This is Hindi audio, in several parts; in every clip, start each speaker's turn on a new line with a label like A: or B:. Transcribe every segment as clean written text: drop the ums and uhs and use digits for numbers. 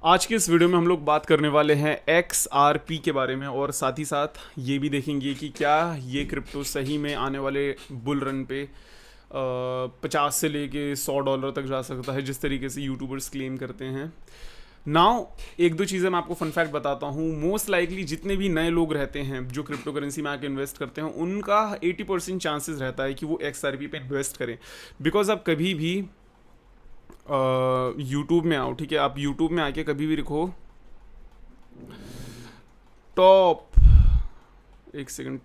A: आज के इस वीडियो में हम लोग बात करने वाले हैं XRP के बारे में और साथ ही साथ ये भी देखेंगे कि क्या ये क्रिप्टो सही में आने वाले बुल रन पे 50 से लेके $100 तक जा सकता है, जिस तरीके से यूट्यूबर्स क्लेम करते हैं। नाउ एक दो चीज़ें मैं आपको फन फैक्ट बताता हूँ। मोस्ट लाइकली जितने भी नए लोग रहते हैं जो क्रिप्टो करेंसी में आके इन्वेस्ट करते हैं, उनका 80% चांसेस रहता है कि वो XRP पे इन्वेस्ट करें। बिकॉज आप कभी भी यूट्यूब में आओ, ठीक है, आप यूट्यूब में आके कभी भी लिखो टॉप, एक सेकंड,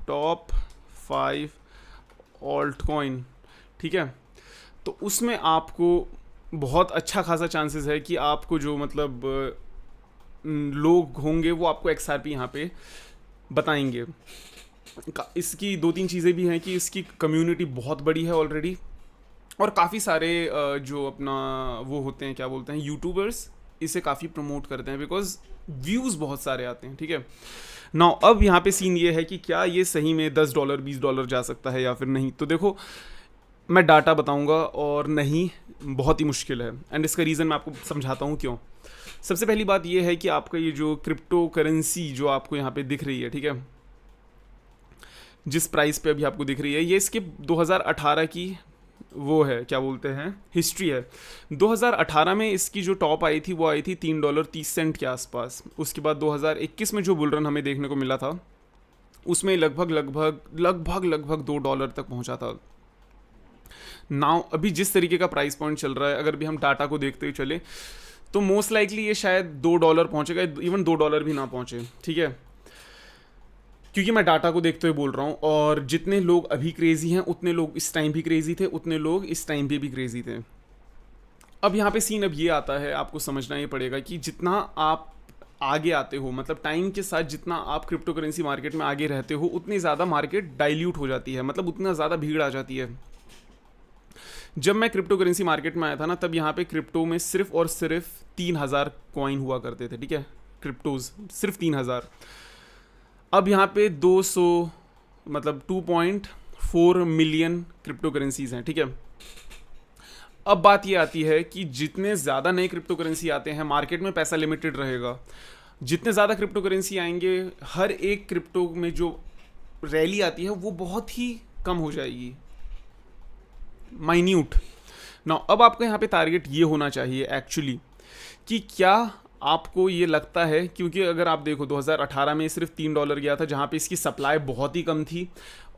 A: टॉप 5 ऑल्ट कॉइन, ठीक है, तो उसमें आपको बहुत अच्छा खासा चांसेस है कि आपको जो मतलब लोग होंगे वो आपको XRP यहाँ पे बताएंगे। इसकी दो तीन चीज़ें भी हैं कि इसकी कम्युनिटी बहुत बड़ी है ऑलरेडी, और काफ़ी सारे जो अपना वो होते हैं, क्या बोलते हैं, यूट्यूबर्स इसे काफ़ी प्रमोट करते हैं बिकॉज व्यूज़ बहुत सारे आते हैं, ठीक है। नाउ अब यहाँ पे सीन ये है कि क्या ये सही में $10 $20 जा सकता है या फिर नहीं। तो देखो, मैं डाटा बताऊंगा और नहीं, बहुत ही मुश्किल है, एंड इसका रीज़न मैं आपको समझाता हूँ क्यों। सबसे पहली बात ये है कि आपका ये जो क्रिप्टो करेंसी जो आपको यहाँ पे दिख रही है, ठीक है, जिस प्राइस पे अभी आपको दिख रही है, ये इसके 2018 की वो है, क्या बोलते हैं, हिस्ट्री है। 2018 में इसकी जो टॉप आई थी वो आई थी $3.30 के आसपास। उसके बाद 2021 में जो बुल रन हमें देखने को मिला था उसमें लगभग लगभग लगभग लगभग $2 तक पहुंचा था। नाउ अभी जिस तरीके का प्राइस पॉइंट चल रहा है, अगर भी हम डाटा को देखते हुए चले तो मोस्ट लाइकली ये शायद $2 पहुंचेगा, इवन $2 भी ना पहुंचे, ठीक है, क्योंकि मैं डाटा को देखते हुए बोल रहा हूँ। और जितने लोग अभी क्रेजी हैं उतने लोग इस टाइम भी क्रेजी थे, उतने लोग इस टाइम पे भी क्रेजी थे। अब यहाँ पे सीन अब ये आता है, आपको समझना ये पड़ेगा कि जितना आप आगे आते हो, मतलब टाइम के साथ जितना आप क्रिप्टो करेंसी मार्केट में आगे रहते हो, उतनी ज़्यादा मार्केट डाइल्यूट हो जाती है, मतलब उतना ज़्यादा भीड़ आ जाती है। जब मैं क्रिप्टो करेंसी मार्केट में आया था ना, तब यहाँ पे क्रिप्टो में सिर्फ और सिर्फ 3000 कॉइन हुआ करते थे, ठीक है, क्रिप्टोज सिर्फ 3000। अब यहाँ पे 200, मतलब 2.4 मिलियन क्रिप्टो करेंसीज हैं, ठीक है। अब बात ये आती है कि जितने ज़्यादा नए क्रिप्टो करेंसी आते हैं, मार्केट में पैसा लिमिटेड रहेगा। जितने ज़्यादा क्रिप्टो करेंसी आएंगे, हर एक क्रिप्टो में जो रैली आती है वो बहुत ही कम हो जाएगी, माइन्यूट ना। अब आपका यहाँ पे टारगेट ये होना चाहिए एक्चुअली कि क्या आपको ये लगता है, क्योंकि अगर आप देखो 2018 में सिर्फ $3 गया था, जहाँ पे इसकी सप्लाई बहुत ही कम थी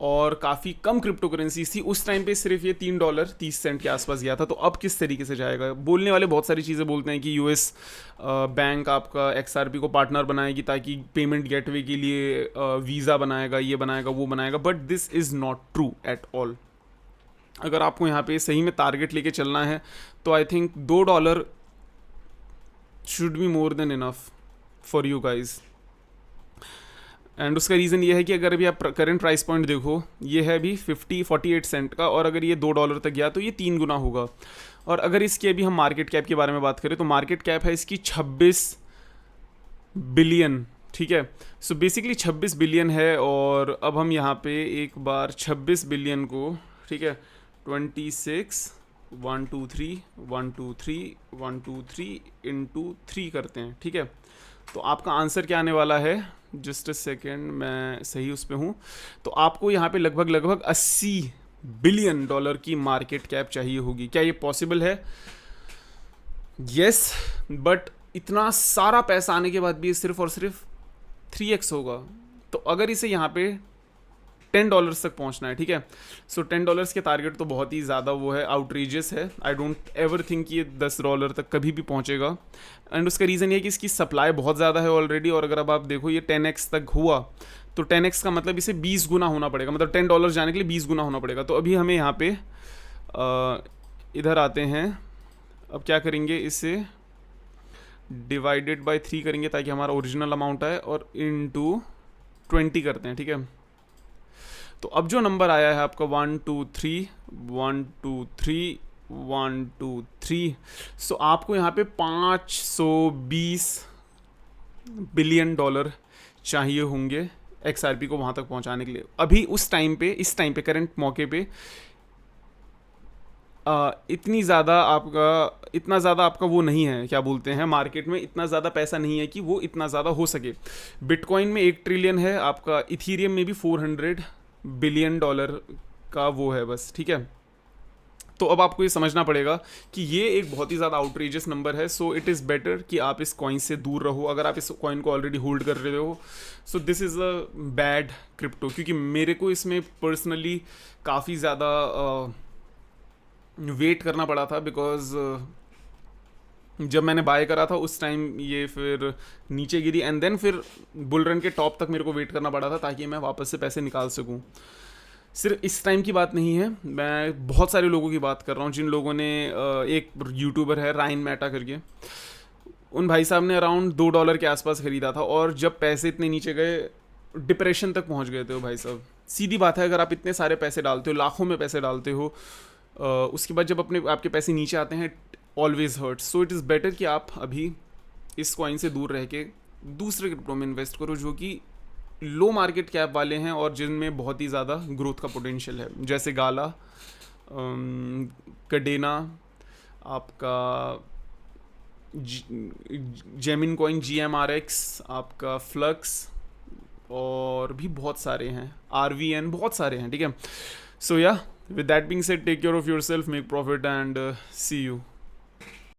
A: और काफ़ी कम क्रिप्टो करेंसी थी उस टाइम पे, सिर्फ ये $3.30 के आसपास गया था। तो अब किस तरीके से जाएगा? बोलने वाले बहुत सारी चीज़ें बोलते हैं कि US बैंक आपका XRP को पार्टनर बनाएगी ताकि पेमेंट गेटवे के लिए वीज़ा बनाएगा, ये बनाएगा, वो बनाएगा, but this is not true at all. अगर आपको यहाँ पे सही में टारगेट लेके चलना है तो I think $2 should be more than enough for you guys. And उसका रीज़न ये है कि अगर अभी आप करंट प्राइस पॉइंट देखो, ये है अभी 48 सेंट का, और अगर ये $2 तक गया तो ये 3 गुना होगा। और अगर इसकी अभी हम मार्केट कैप के बारे में बात करें तो मार्केट कैप है इसकी 26 बिलियन, ठीक है। सो बेसिकली 26 बिलियन है। और अब हम यहाँ पे एक बार 26 बिलियन को, ठीक है, 26 1 2 3 1 2 3 1 2 3 इंटू 3 करते हैं, ठीक है। तो आपका आंसर क्या आने वाला है, जस्ट अ सेकेंड, मैं सही उस पे हूँ। तो आपको यहाँ पे लगभग लगभग $80 बिलियन की मार्केट कैप चाहिए होगी। क्या ये पॉसिबल है? यस, बट इतना सारा पैसा आने के बाद भी ये सिर्फ और सिर्फ 3x होगा। तो अगर इसे यहाँ पे $10 तक पहुंचना है, ठीक है, सो $10 के टारगेट तो बहुत ही ज़्यादा वो है, आउटरीजियस है। आई डोंट एवर थिंक ये $10 तक कभी भी पहुंचेगा। एंड उसका रीज़न ये है कि इसकी सप्लाई बहुत ज़्यादा है ऑलरेडी, और अगर अब आप देखो ये 10x तक हुआ तो 10x का मतलब इसे 20 गुना होना पड़ेगा, मतलब $10 जाने के लिए 20 गुना होना पड़ेगा। तो अभी हमें यहाँ पे इधर आते हैं। अब क्या करेंगे, इसे डिवाइडेड बाई 3 करेंगे ताकि हमारा ओरिजिनल अमाउंट आए, और इंटू 20 करते हैं, ठीक है। तो अब जो नंबर आया है आपका 1 2 3 1 2 3 1 2 3, सो आपको यहाँ पे $520 बिलियन चाहिए होंगे XRP को वहाँ तक पहुँचाने के लिए। अभी उस टाइम पे, इस टाइम पे, करंट मौके पे इतनी ज़्यादा आपका इतना ज़्यादा आपका वो नहीं है, क्या बोलते हैं, मार्केट में इतना ज़्यादा पैसा नहीं है कि वो इतना ज़्यादा हो सके। बिटकॉइन में 1 ट्रिलियन है आपका, इथीरियम में भी 400 बिलियन डॉलर का वो है बस, ठीक है। तो अब आपको ये समझना पड़ेगा कि ये एक बहुत ही ज़्यादा आउटरीजियस नंबर है। सो इट इज़ बेटर कि आप इस कॉइन से दूर रहो, अगर आप इस कॉइन को ऑलरेडी होल्ड कर रहे हो। So this is a bad crypto, क्योंकि मेरे को इसमें पर्सनली काफ़ी ज़्यादा वेट करना पड़ा था, बिकॉज जब मैंने बाय करा था उस टाइम ये फिर नीचे गिरी, एंड देन फिर बुल रन के टॉप तक मेरे को वेट करना पड़ा था ताकि मैं वापस से पैसे निकाल सकूं। सिर्फ इस टाइम की बात नहीं है, मैं बहुत सारे लोगों की बात कर रहा हूँ जिन लोगों ने एक यूट्यूबर है रायन मैटा करके, उन भाई साहब ने अराउंड $2 के आसपास ख़रीदा था, और जब पैसे इतने नीचे गए डिप्रेशन तक पहुँच गए थे वो भाई साहब। सीधी बात है, अगर आप इतने सारे पैसे डालते हो, लाखों में पैसे डालते हो, उसके बाद जब आपके पैसे नीचे आते हैं, always hurt. So it is better कि आप अभी इस कॉइन से दूर रह के दूसरे क्रिप्टो में इन्वेस्ट करो जो कि लो मार्केट कैप वाले हैं और जिनमें बहुत ही ज़्यादा ग्रोथ का पोटेंशियल है, जैसे गाला, कडेना, आपका जेमिन कॉइन GMRX, आपका फ्लक्स, और भी बहुत सारे हैं, RVN, बहुत सारे हैं, ठीक है। So yeah with that being said, take care of yourself, make profit and see you.